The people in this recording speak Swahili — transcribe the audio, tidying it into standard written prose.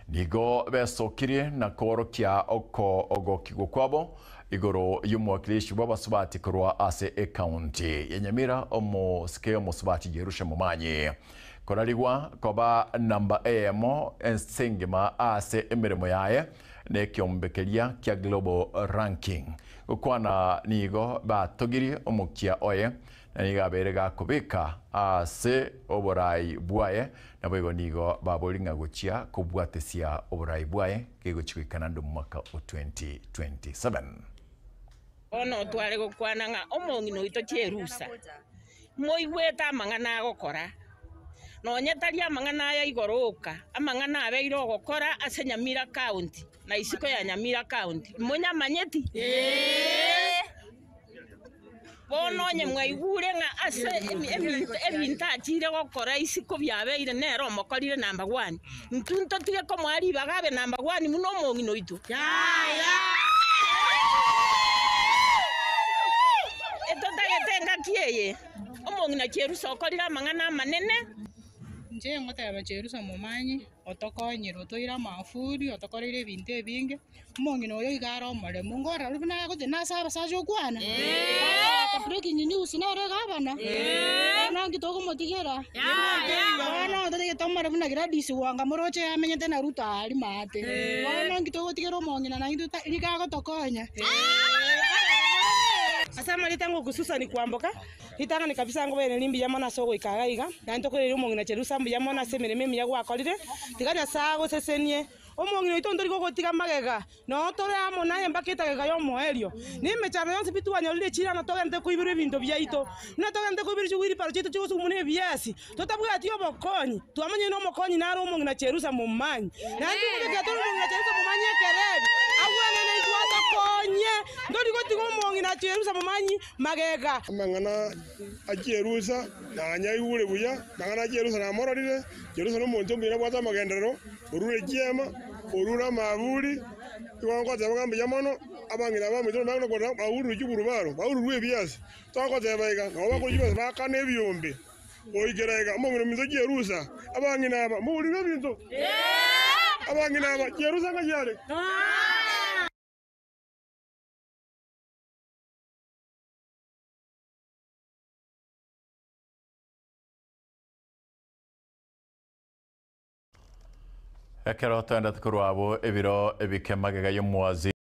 nigo besokirie na korokia oko ogokigwo kwabo igoro y'umwakilishi w'abasubati korwa ase county ya Nyamira omusike omusubati Jerusha Mumanyi korarigwa koba namba emo ensengema ase emirimo yaye nekyombekeria kya global ranking ukwana nigo batogiri omukia oye na niga berega kubika ase oborai bwaye na bwego nigo baboringa guchia kubwatesia oborai bwaye kegochikana ndo mwaka o 2027 ono tware gukwana nga omongino ito Jerusa moigweta mangana gukora no nyetaria mangana ya igoroka amangana abeiro gukora ase Nyamira county na isiko ya Nyamira county munya manyeti bono nyemwaigure nga ase ebintu achire gukora isiko byabeire nero mokorire number 1 ntunto tige ko mwari bagabe number 1 muno omongino ito kieye omongina Jerusa okorira mangana manene nje ngotaba Jerusa Mumanyi otokonyiro toira mafuri otokorire ebintu ebinge omongina oyo igara omoremo ngora rubina gote nasaba sajo kwana breaking news na rega bana nangi toko motigera bana ndege tomara buna gradisi wanga moroche amenyete na ruta ali mate bana nangi toko tigera omongina na indu iriga tokonya asama litango kususa ni kuamboka hitanga ni kabisa ngo bene limbi yamana sogo ikagaiga nanto ko rero mongina Jerusa mbi yamana semereme mi yagwa akorire tiganya sago sesenie omongina ito ndori go tiga magega no tore amo naye mbakita gega yo moerio ni mechana yonse bitu anyolire chira no togente kuibira ebinto byaito no togente kuibira chuwiri paro chito chuso mune biasi totabwa ati obokonyi twamenye no mokonyi naro omongina Jerusa Mumanyi nanti ko gato omongina Jerusa Mumanyi kerebe awene ne twata konye ndori go tigo omongina Jerusa Mumanyi magega mangana a Jerusa na nyaiure buya mangana Jerusa na mororire Jerusa no monto mbira bwata magendero orure jema orura maburi iwango tabagambe yamono abangira bamito bagno ko bauru jugurubaro bauru ebiasi twako tebaiga no bakuribiza bakane ebyombe oigerega omongino mizo Jerusa abangina aba muri bintu abangina aba Jerusa ngajare Ekero twenda tukurwabo ebiro ebikemagega y'omwazi